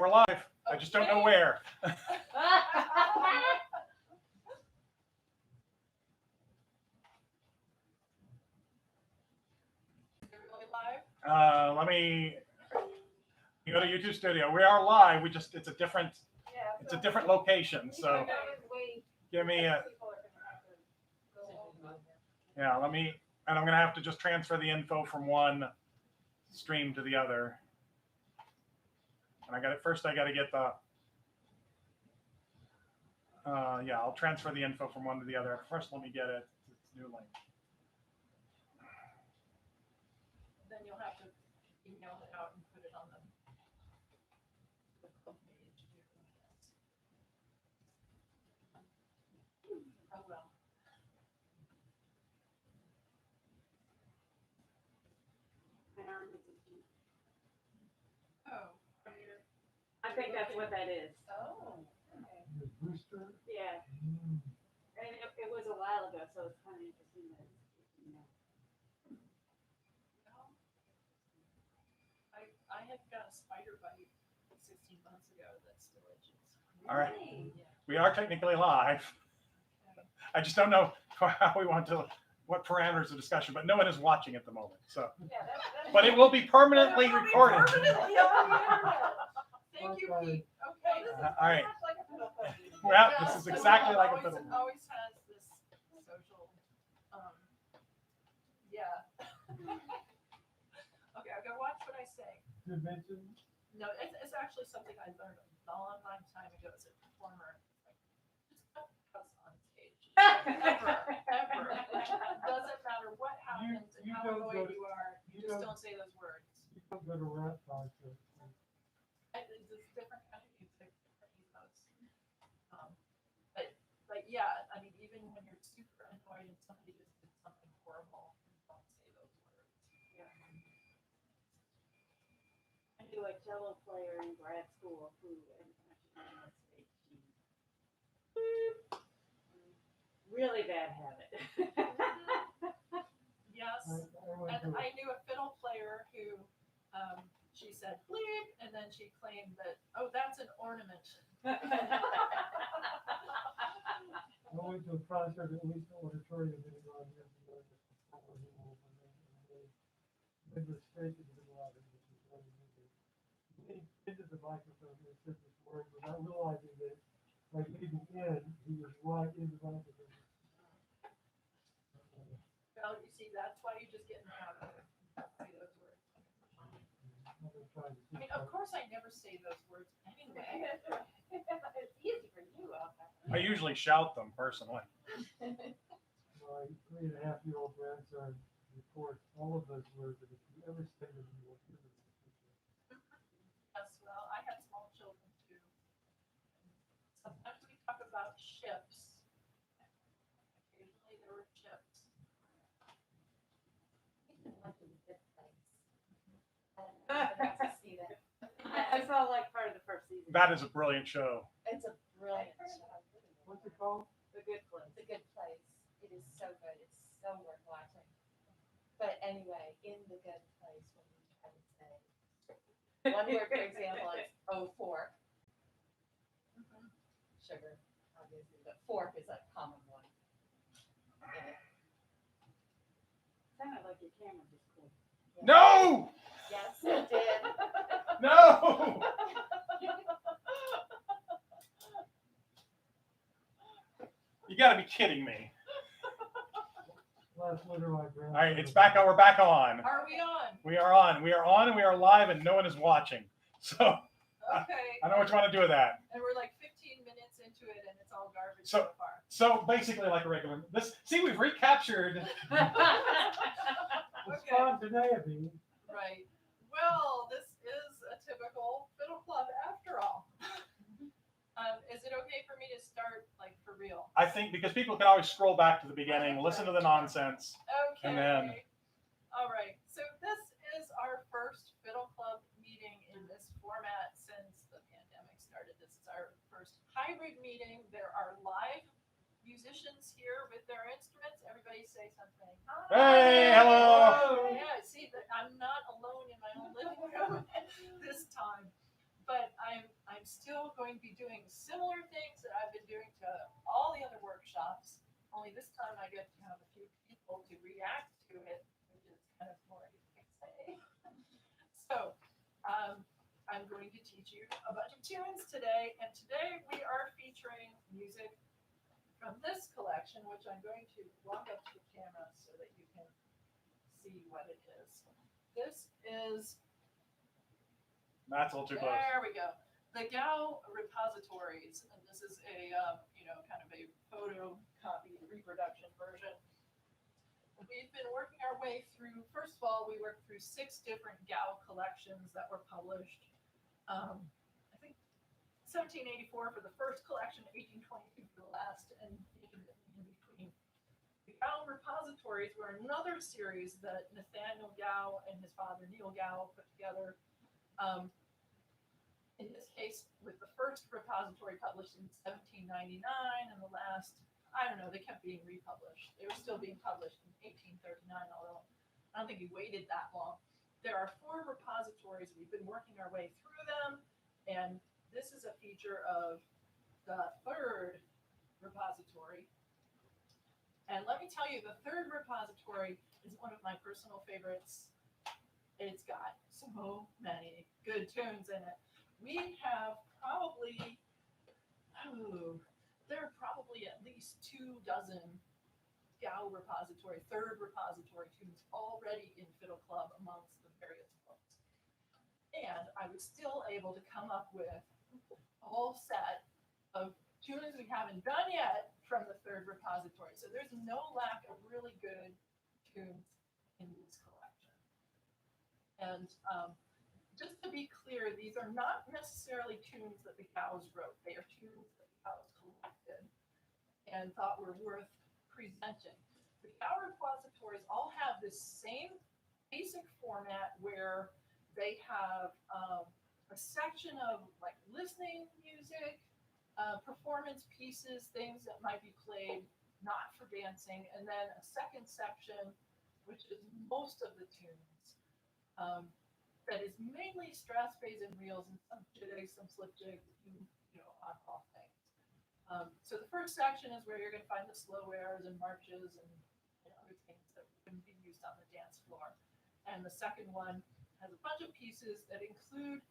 we're live. I just don't know where. Let me go to YouTube Studio. We are live. It's a different location. So give me a and I'm gonna have to just transfer the info from one stream to the other. And I got to get the I'll transfer the info from one to the other. First, let me get it. It's new link. Then you'll have to email it out and put it on the club page. Oh well. Oh, I think that's what that is. oh, okay. The booster. Yeah. And it was a while ago, so it's kind of interesting that, you know. I had got a spider bite 16 months ago that still itches. All right. Yeah. We are technically live. I just don't know how we want to, what parameters of discussion, but no one is watching at the moment. So, Yeah, that's but it will be permanently recorded. permanently on the internet. Thank you, Pete. Okay. All right. Well, Yeah, this is so exactly like a always, fiddle. always has this social, yeah. Okay, I'll go watch what I say. Dimension. No, it's actually something I learned a long time ago as a performer. Like, just don't cuss on stage. Ever. Doesn't matter what happens and you how don't annoyed go to- you are, you just don't say those words. You don't go to rap concerts. It's a different kind of music, different ethos. But yeah, I mean, even when you're super annoyed and somebody just did something horrible, don't say those words. Yeah. I knew a cello player in grad school who, every time she went on stage, really bad habit. Yes, and I knew a fiddle player who, she said bleep, and then she claimed that, oh, that's an ornament. I went to a concert at least auditorium in the made a mistake in the middle of it, which is what it is. He into the microphone and said this word without realizing that by leaving in, he was right in the microphone. Well, you see, that's why you just get in the habit of say those words. I mean, of course, I never say those words anyway. It's easy for you, Elke. I usually shout them personally. My 3.5-year-old grandson reports all of those words, and if you ever say them, you will hear them. Yes, well, I have small children too. Sometimes we talk about ships. Occasionally there were ships. I saw like part of the first season. That is a brilliant show. It's a brilliant show. What's it called? The Good Place. The Good Place. It is so good. It's so worth watching. But anyway, in The Good Place, when you try to say one word, for example, is fork. Sugar, obviously, but fork is a common one. in it. Sounded like your camera just cool. No! Yes, it did. No! You gotta be kidding me. Last winter, my grandson. All right, it's back on. We're back on. Are we on? We are on. We are on and we are live and no one is watching. So Okay. I don't know what you want to do with that. And we're like 15 minutes into it and it's all garbage So- so far. So basically like a regular, we've recaptured. It's Okay. spontaneity. Right. Well, this is a typical fiddle club after all. Is it okay for me to start like for real? I think because people can always scroll back to the beginning, listen to the nonsense. Okay. And then- All right. So this is our first fiddle club meeting in this format since the pandemic started. This is our first hybrid meeting. There are live musicians here with their instruments. Everybody say something. Hey, hello. Yeah, see that I'm not alone in my own living room this time, but I'm I'm still going to be doing similar things that I've been doing to all the other workshops, only this time I get to have a few people to react to it, which is kind of more exciting. So, I'm going to teach you a bunch of tunes today, and today we are featuring music from this collection, which I'm going to walk up to the camera so that you can see what it is. This is, That's a little too close. there we go, the Gow Repositories, and this is a, kind of a photocopy reproduction version. We've been working our way through, first of all, we worked through 6 different Gow collections that were published. I think 1784 for the first collection, 1822 for the last, and in between. The Gow Repositories were another series that Nathaniel Gow and his father Neil Gow put together. In this case, with the first repository published in 1799 and the last, I don't know, they kept being republished. They were still being published in 1839, although I don't think he waited that long. There are 4 repositories. We've been working our way through them, and this is a feature of the 3rd repository. And let me tell you, the 3rd repository is one of my personal favorites. It's got so many good tunes in it. We have probably, there are probably at least 2 dozen Gow Repository, 3rd repository tunes already in Fiddle Club amongst the various books. And I was still able to come up with a whole set of tunes we haven't done yet from the 3rd repository. So there's no lack of really good tunes in this collection. And just to be clear, these are not necessarily tunes that the Gows wrote. They are tunes that the Gows collected and thought were worth presenting. The Gow repositories all have this same basic format where they have a section of like listening music, performance pieces, things that might be played not for dancing, and then a second section, which is most of the tunes, that is mainly strass bass and reels and some jigs, some slip jigs, oddball things. So the first section is where you're going to find the slow airs and marches and other things that wouldn't be used on the dance floor. And the second one has a bunch of pieces that include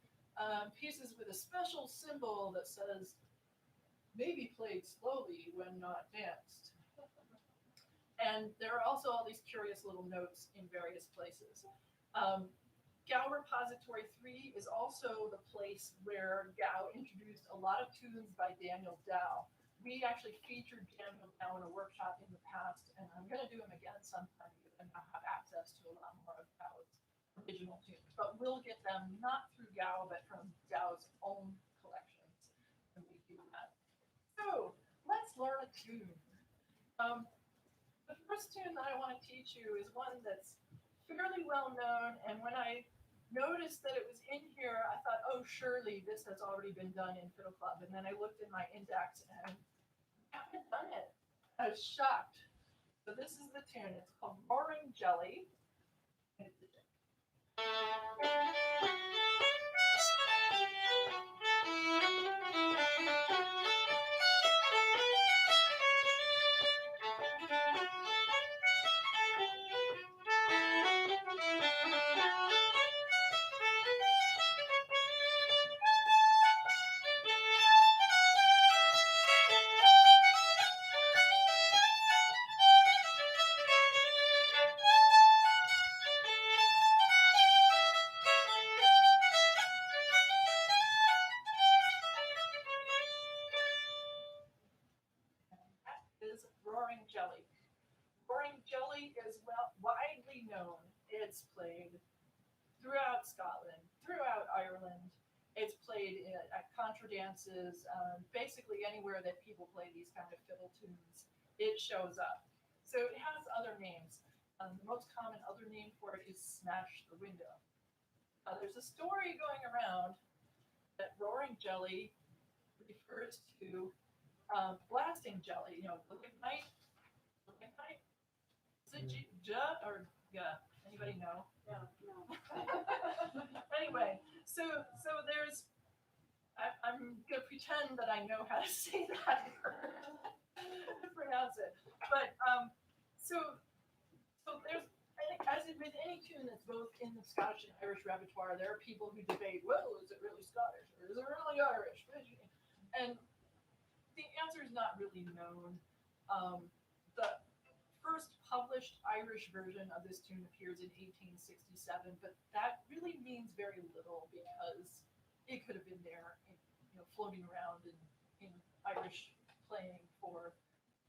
pieces with a special symbol that says maybe played slowly when not danced. And there are also all these curious little notes in various places. Gow Repository 3 is also the place where Gow introduced a lot of tunes by Daniel Dow. We actually featured Daniel Dow in a workshop in the past, and I'm going to do them again sometime because I now have access to a lot more of Gow's original tunes. But we'll get them not through Gow, but from Gow's own collections. And we do that. So let's learn a tune. The first tune that I want to teach you is one that's fairly well known, and when I noticed that it was in here, I thought, oh, surely this has already been done in Fiddle Club. And then I looked in my index and I haven't done it. I was shocked. So this is the tune. It's called Roaring Jelly. And it's the is Roaring Jelly. Roaring Jelly is widely known. It's played throughout Scotland, throughout Ireland. It's played at contra dances, basically anywhere that people play these kind of fiddle tunes, it shows up. So it has other names. The most common other name for it is Smash the Window. There's a story going around that Roaring Jelly refers to blasting jelly, lignite. Is it or yeah? Anybody know? No. Anyway, so there's, I I'm gonna pretend that I know how to say that word, pronounce it. But so there's, I think, as with any tune that's both in the Scottish and Irish repertoire, there are people who debate, well, is it really Scottish or is it really Irish? And the answer is not really known. The first published Irish version of this tune appears in 1867, but that really means very little because it could have been there, floating around in Irish playing for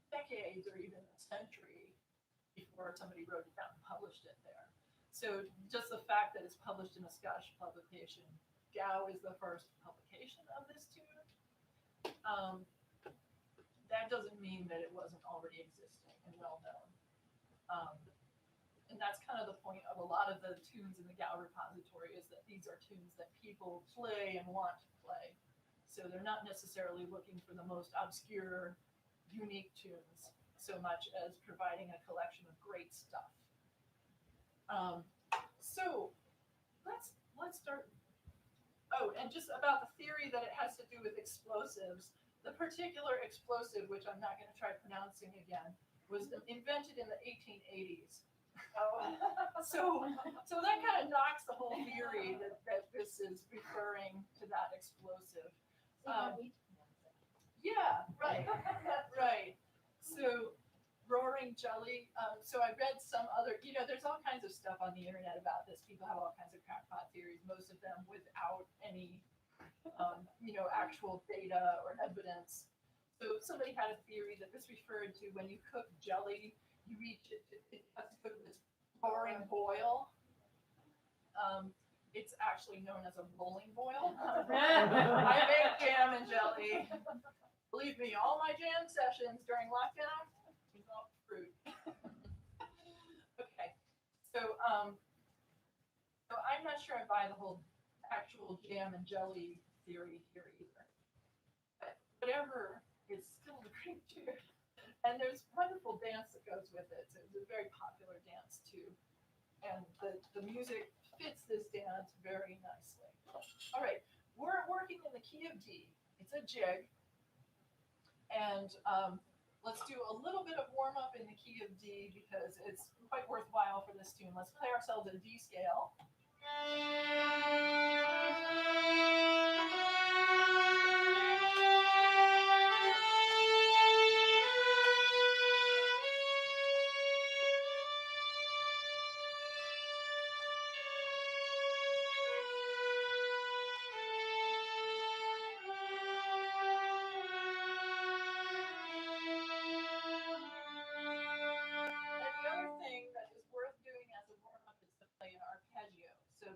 decades or even a century before somebody wrote it down and published it there. So just the fact that it's published in a Scottish publication, Gow is the first publication of this tune. That doesn't mean that it wasn't already existing and well known. And that's kind of the point of a lot of the tunes in the Gow Repository, is that these are tunes that people play and want to play. So they're not necessarily looking for the most obscure, unique tunes so much as providing a collection of great stuff. So let's start. Oh, and just about the theory that it has to do with explosives. The particular explosive, which I'm not going to try pronouncing again, was invented in the 1880s. Oh. So that kind of knocks the whole theory that this is referring to that explosive. Yeah, right, right. So roaring jelly. So I read some other, there's all kinds of stuff on the internet about this. People have all kinds of crackpot theories, most of them without any actual data or evidence. So somebody had a theory that this referred to when you cook jelly, you reach it has to cook this roaring boil. It's actually known as a rolling boil. I make jam and jelly. Believe me, all my jam sessions during lockdown involve fruit. Okay, so I'm not sure I buy the whole actual jam and jelly theory here either. But whatever, it's still a great tune. And there's wonderful dance that goes with it. So it's a very popular dance too. And the music fits this dance very nicely. All right, we're working in the key of D. It's a jig. And let's do a little bit of warm up in the key of D because it's quite worthwhile for this tune. Let's play ourselves a D scale.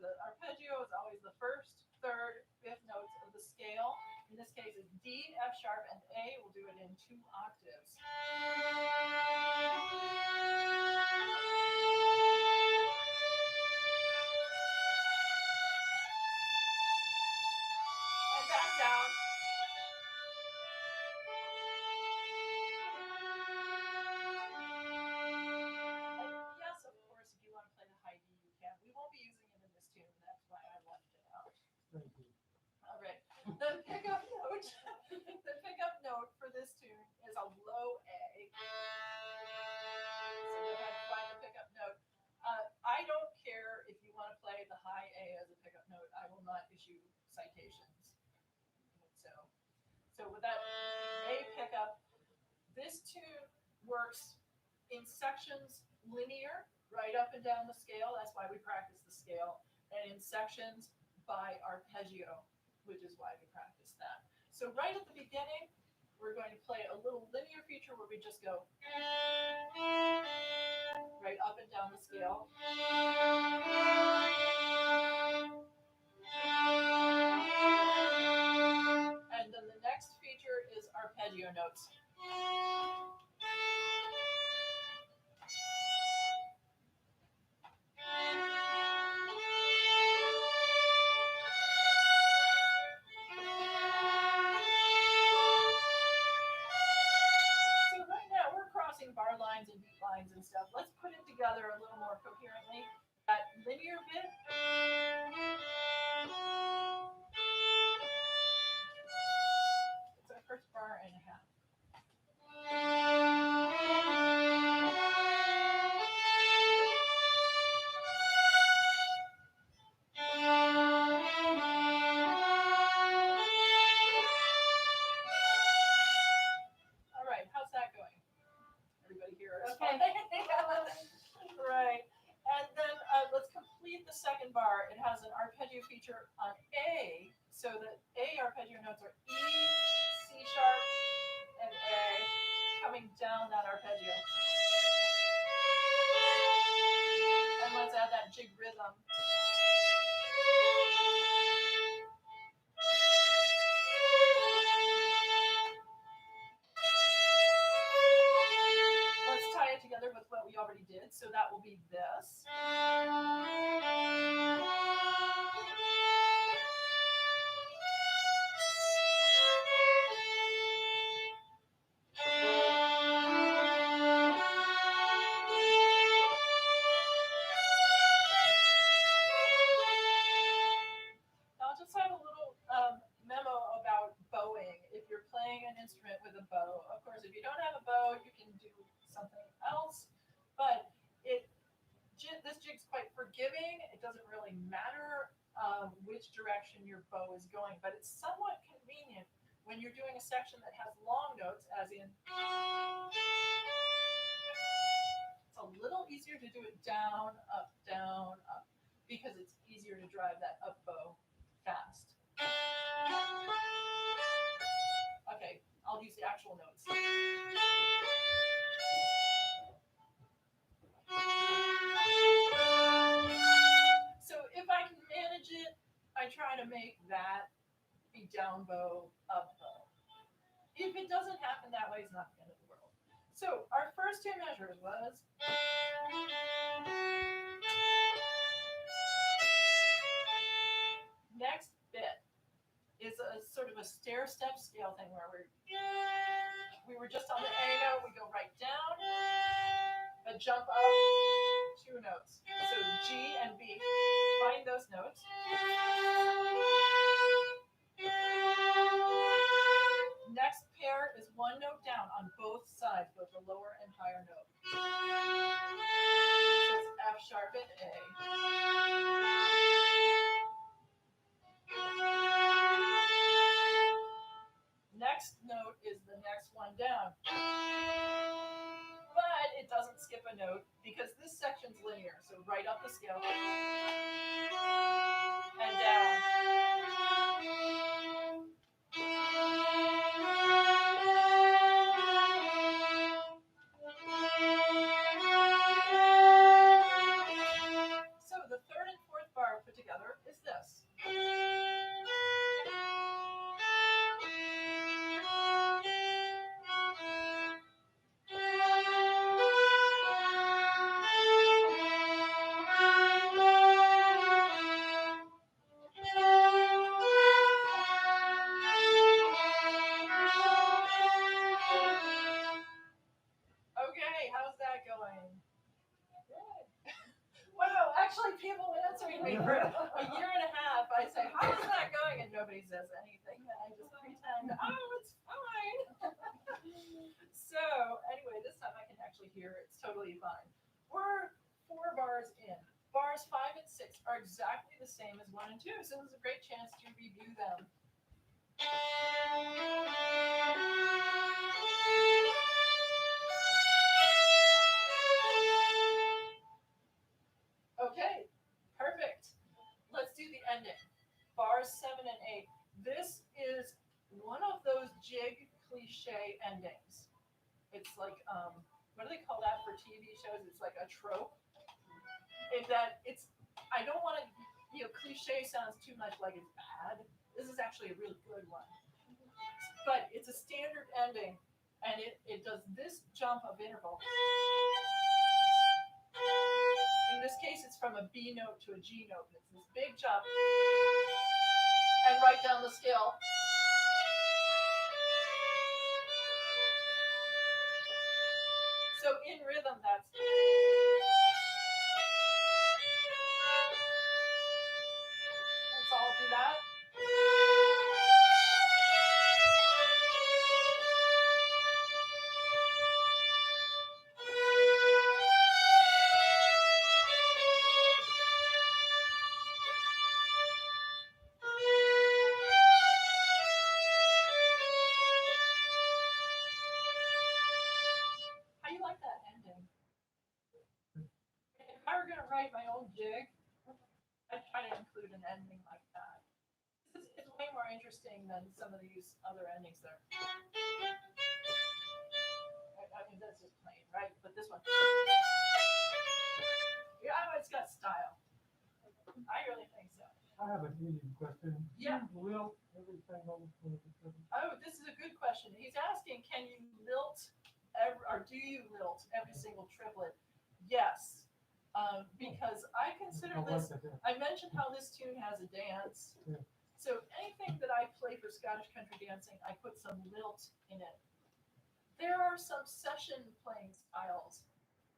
Arpeggio is always the first, third, fifth notes of the scale. In this case, it's D, F sharp, and A. We'll do it in 2 octaves. And back down. And yes, of course, if you want to play the high D, you can. We won't be using it in this tune. That's why I left it out. Thank you. All right. The pickup note for this tune is a low A. So you'll have to find the pickup note. I don't care if you want to play the high A as a pickup note. I will not issue citations. So with that A pickup, this tune works in sections linear, right up and down the scale. That's why we practice the scale. And in sections by arpeggio, which is why we practice that. So right at the beginning, we're going to play a little linear feature where we just go right up and down the scale. And then the next feature is arpeggio notes. Bar lines and beat lines and stuff. Let's put it together a little more coherently. That linear bit. on that arpeggio. And let's add that jig rhythm. Let's tie it together with what we already did. So that will be this. Now, I'll just have a little memo about bowing. If you're playing an instrument with a bow, of course, if you don't have a bow, you can do something else. But this jig's quite forgiving. It doesn't really matter which direction your bow is going, but it's somewhat convenient when you're doing a section that has long notes, as in. It's a little easier to do it down, up, because it's easier to drive that up bow fast. Okay, I'll use the actual notes. So if I can manage it, I try to make that be down bow, up bow. If it doesn't happen that way, it's not the end of the world. So our first two measures was next bit is a sort of a stair-step scale thing where we were just on the A note, we go right down, but jump up 2 notes. So G and B, find those notes. Next pair is 1 note down on both sides, both the lower and higher note. So it's F sharp and A. Next note is the next one down. But it doesn't skip a note because this section's linear. So right up the scale and down. So the third and fourth bar put together is this. Okay, how's that going? Good. Wow, actually people answering me for a year and a half. I say, how is that going? And nobody says anything. And I just pretend, oh, it's fine. So anyway, this time I can actually hear it's totally fine. We're 4 bars in. Bars 5 and 6 are exactly the same as 1 and 2. So this is a great chance to review them. Okay, perfect. Let's do the ending. Bars 7 and 8. This is one of those jig cliche endings. It's like, what do they call that for TV shows? It's like a trope. I don't want to, cliche sounds too much like it's bad. This is actually a really good one. But it's a standard ending, and it does this jump of interval. In this case, it's from a B note to a G note. It's this big jump. And right down the scale. So in rhythm, that's. Let's all do that. How do you like that ending? If I were going to write my own jig, I'd try to include an ending like that. It's way more interesting than some of these other endings there. mean, that's just plain, right? But this one, yeah, it's got style. I really think so. I have an easy question. Yeah. Will everything on the 27th? Oh, this is a good question. He's asking, can you lilt or do you lilt every single triplet? Yes, because I consider I like this. that, yeah. I mentioned how this tune has a dance. Yeah. So anything that I play for Scottish country dancing, I put some lilt in it. There are some session playing styles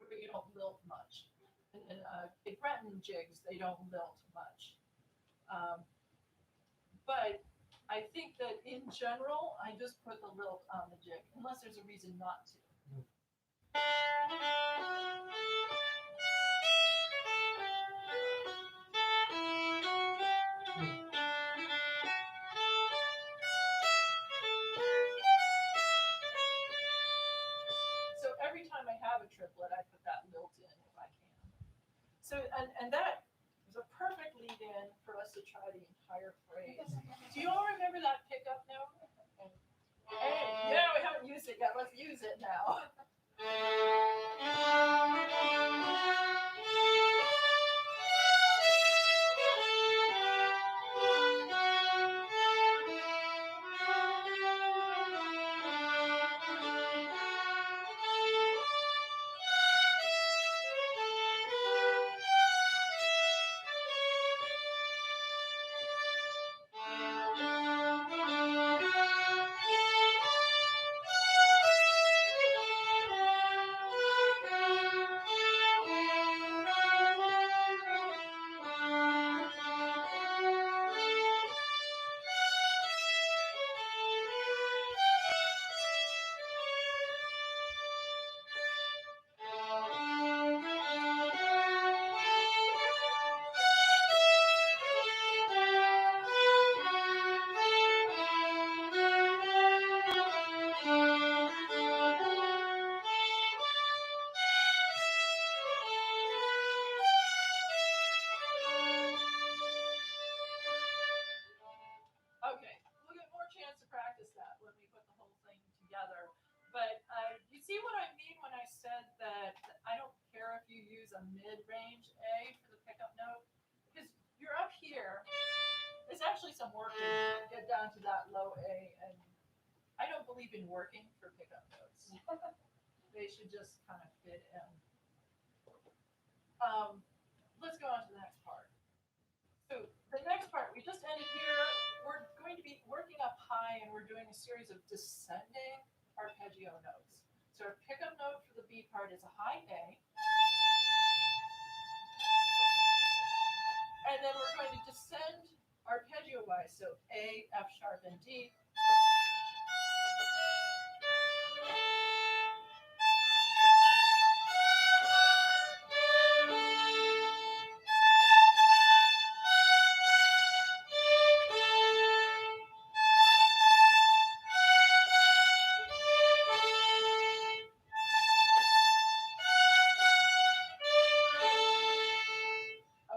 where you don't lilt much. And Big Breton jigs, they don't lilt much. But I think that in general, I just put the lilt on the jig, unless there's a reason not to. So every time I have a triplet, I put that lilt in if I can. So, and that is a perfect lead in for us to try the entire phrase. Do you all remember that pickup note? Hey, yeah, we haven't used it yet. Let's use it now. Okay, we'll get more chance to practice that when we put the whole thing together. But you see what I mean when I said that I don't care if you use a mid-range A for the pickup note? Because you're up here. There's actually some work to get down to that low A, and I don't believe in working for pickup notes. They should just kind of fit in. Let's go on to the next part. So the next part, we just ended here. We're going to be working up high, and we're doing a series of descending arpeggio notes. So our pickup note for the B part is a high A. And then we're going to descend arpeggio-wise. So A, F sharp, and D.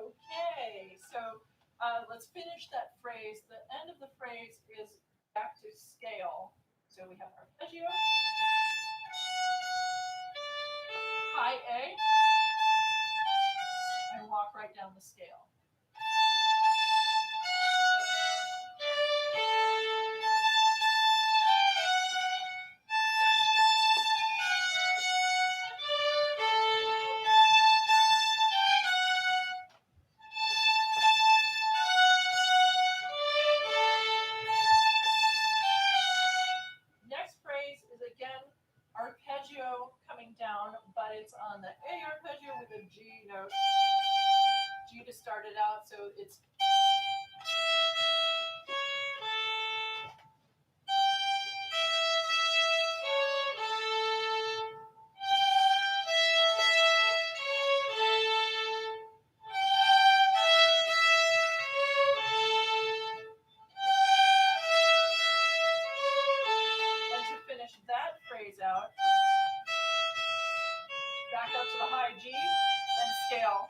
Okay, so let's finish that phrase. The end of the phrase is back to scale. So we have arpeggio, high A, and walk right down the scale. Next phrase is again arpeggio coming down, but it's on the A arpeggio with a G note. G to start it out, so it's and to finish that phrase out, back up to the high G and scale.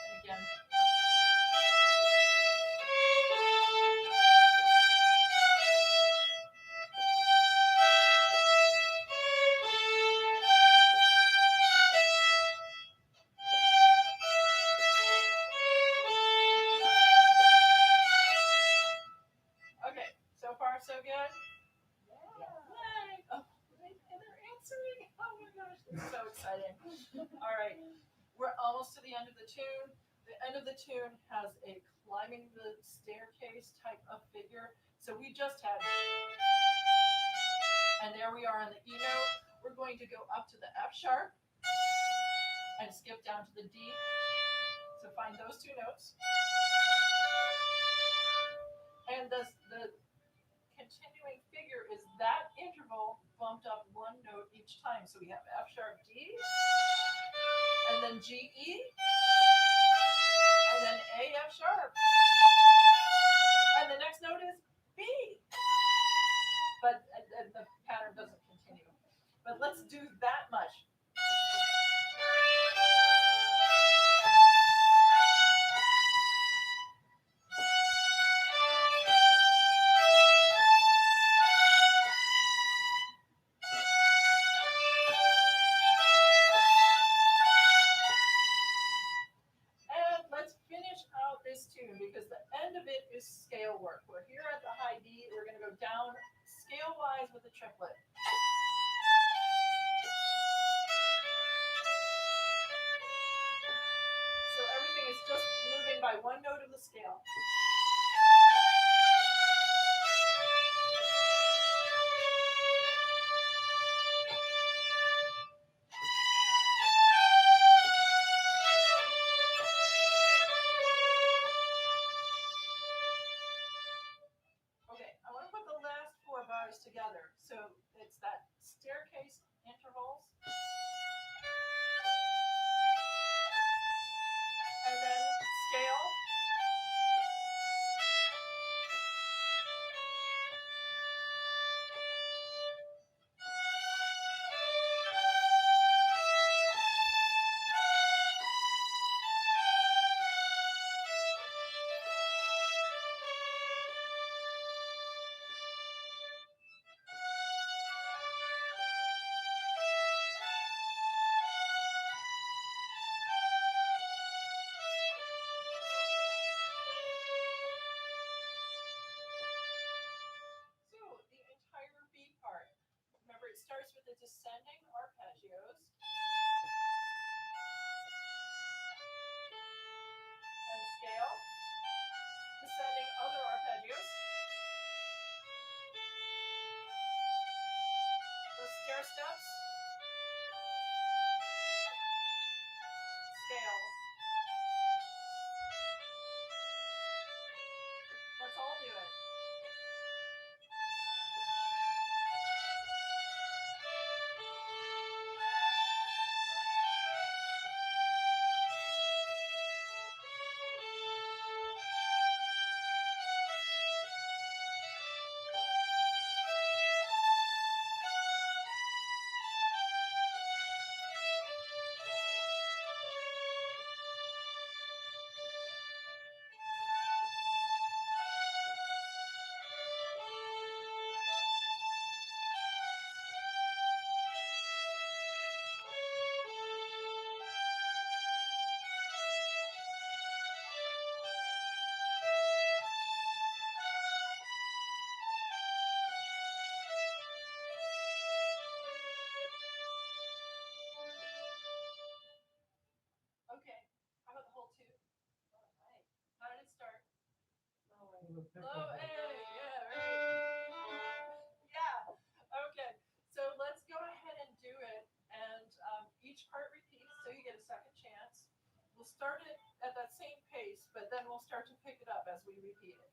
And again. far, so good? Yay! Oh, and they're answering. Oh my gosh, this is so exciting. All right, we're almost to the end of the tune. The end of the tune has a climbing the staircase type of figure. So we just had, and there we are on the E note. We're going to go up to the F sharp and skip down to the D. So find those two notes. And the continuing figure is that interval bumped up one note each time. So we have F sharp D, and then G E, and then A F sharp, and the next note is B. But the pattern doesn't continue. But let's do that much. And let's finish out this tune because the end of it is scale work. We're here at the high D. We're going to go down scale-wise with the triplet. So everything is just moving by one note of the scale. Okay, I want to put the last 4 bars together. So it's that staircase intervals. And then scale. So the entire B part. Remember, it starts with the descending arpeggios. And scale. Descending other arpeggios. The stair steps. Scale. Let's all do it. Okay, how about the whole tune? All right. How did it start? Well, the pick Low up- A, yeah, right. Yeah, okay. So let's go ahead and do it. And each part repeats, so you get a second chance. We'll start it at that same pace, but then we'll start to pick it up as we repeat it.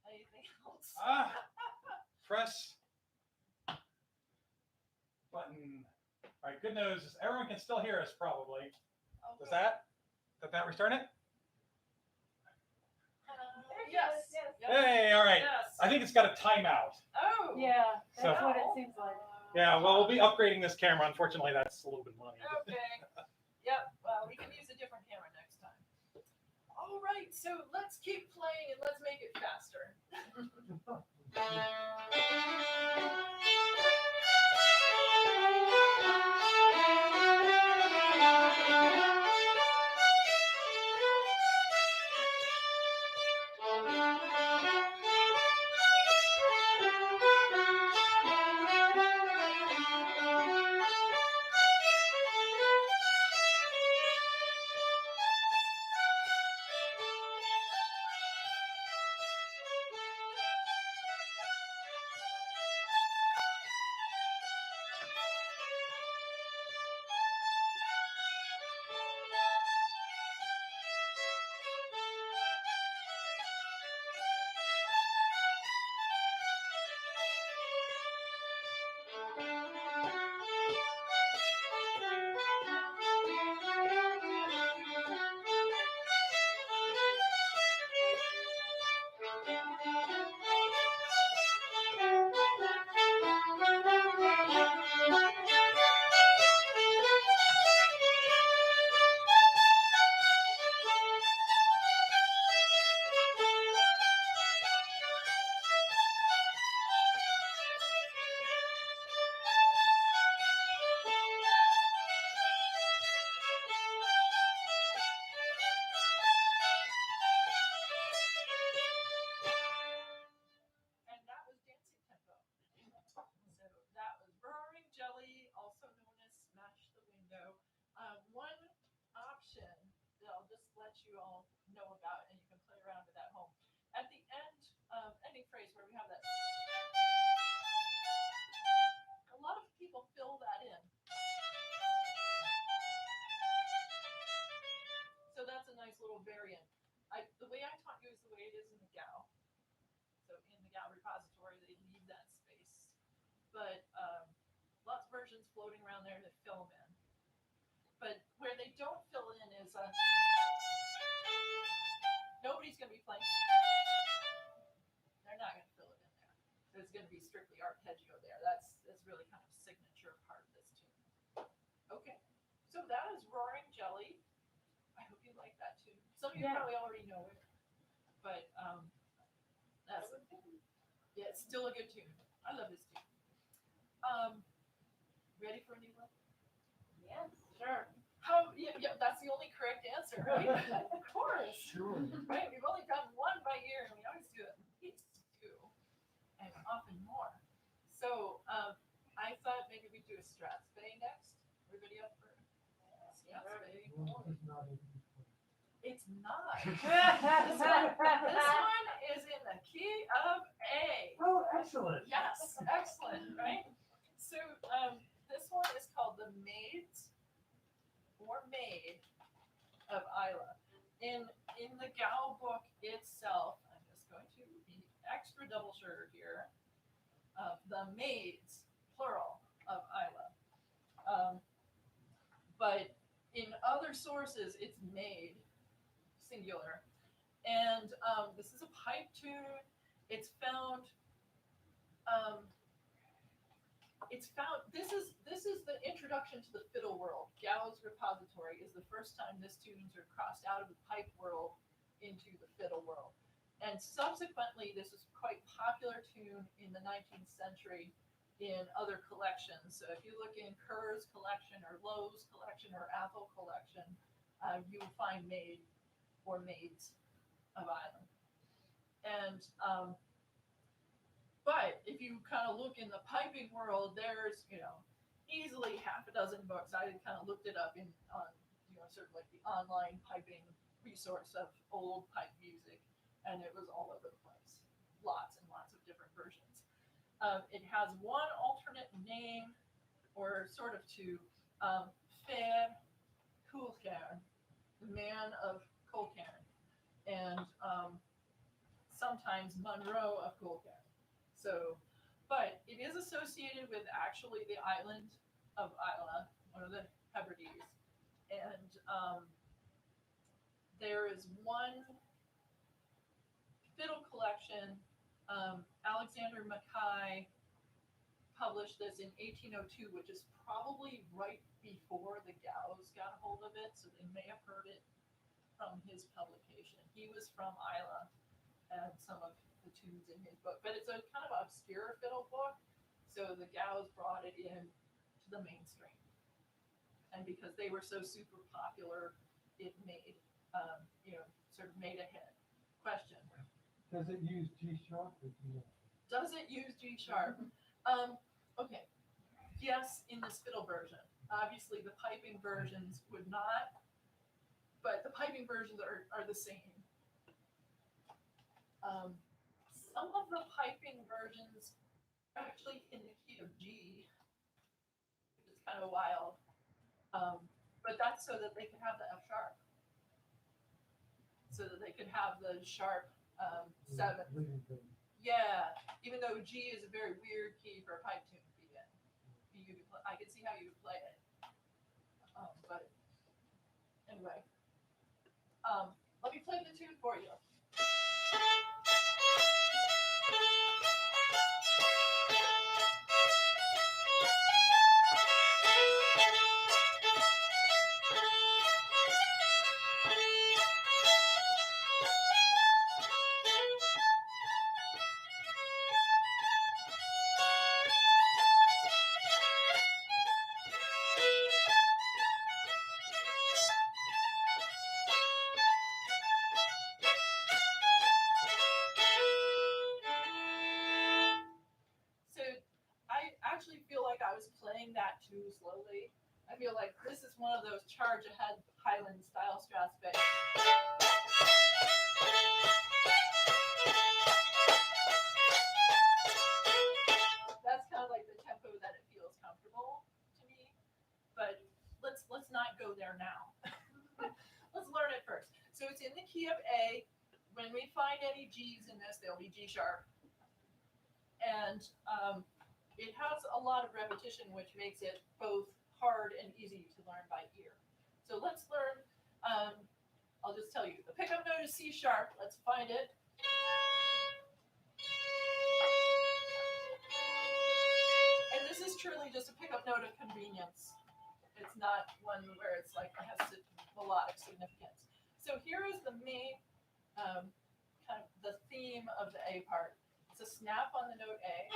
Anything else? Press button. All right, good news is everyone can still hear us probably. Does Okay. did that restart it? Yes. Yes. Yep. Hey, all right. Yes. I think it's got a timeout. Oh. Yeah, So- that's what it seems like. Yeah, well, we'll be upgrading this camera. Unfortunately, that's a little bit money. Okay. Yep. Well, we can use a different camera next time. All right. So let's keep playing and let's make it faster. And that was dancing tempo. So that was Roaring Jelly, also known as Smash the Window. One option that I'll just let you all know about, and you can play around with at home. At the end, ending phrase where we have that, a lot of people fill that in. So that's a nice little variant. The way I taught you is the way it is in the Gow. So in the Gow Repository, they leave that space. But lots of versions floating around there that fill them in. But where they don't fill in is nobody's going to be playing. They're not going to fill it in there. There's going to be strictly arpeggio there. That's really kind of signature part of this tune. Okay, so that is Roaring Jelly. I hope you like that tune. Some of you Yeah. probably already know it, but that's yeah, it's still a good tune. I love this tune. Ready for a new one? Yes, sure. How? Yeah, that's the only correct answer, right? Of course. Sure. Right, we've only done one by year, and we always do at least two, and often more. So I thought maybe we'd do a Strats Bay next. Everybody up for Strats Bay? Well, it's not in this one. It's not. This one is in the key of A. Oh, excellent. Yes, excellent, right? So this one is called The Maids or Maid of Isla. In the Gow book itself, I'm just going to be extra double sure here. The Maids, plural, of Isla. But in other sources, it's Maid, singular. And this is a pipe tune. It's found. This is the introduction to the fiddle world. Gow's Repository is the first time this tunes are crossed out of the pipe world into the fiddle world. And subsequently, this is quite popular tune in the 19th century in other collections. So if you look in Kerr's collection or Lowe's collection or Athol collection, you will find Maid or Maids of Isla. And but if you kind of look in the piping world, there's, easily half a dozen books. I kind of looked it up on sort of like the online piping resource of old pipe music, and it was all over the place. Lots and lots of different versions. It has one alternate name, or sort of two, Fair Coolcairn, the man of Colcairn. And sometimes Monroe of Colquitt. So, but it is associated with actually the island of Isla, one of the Hebrides. And there is one fiddle collection. Alexander Mackay published this in 1802, which is probably right before the Gows got a hold of it, so they may have heard it from his publication. He was from Isla, and some of the tunes in his book, but it's a kind of obscure fiddle book, so the Gows brought it in to the mainstream. And because they were so super popular, it made, sort of made a hit. Question. Does it use G sharp or G? Does it use G sharp? Okay. Yes, in this fiddle version. Obviously, the piping versions would not, but the piping versions are the same. Some of the piping versions are actually in the key of G, which is kind of wild. But that's so that they could have the F sharp. So that they could have the sharp 7. Yeah, even though G is a very weird key for a pipe tune to be in. I can see how you would play it. But anyway, let me play the tune for you. That too slowly. I feel like this is one of those charge ahead Highland style Strauss bass. That's kind of like the tempo that it feels comfortable to me. But let's not go there now. Let's learn it first. So it's in the key of A. When we find any G's in this, they'll be G sharp. And it has a lot of repetition, which makes it both hard and easy to learn by ear. So let's learn, I'll just tell you, the pickup note is C sharp. Let's find it. And this is truly just a pickup note of convenience. It's not one where it's like it has melodic significance. So here is the main, kind of the theme of the A part. It's a snap on the note A.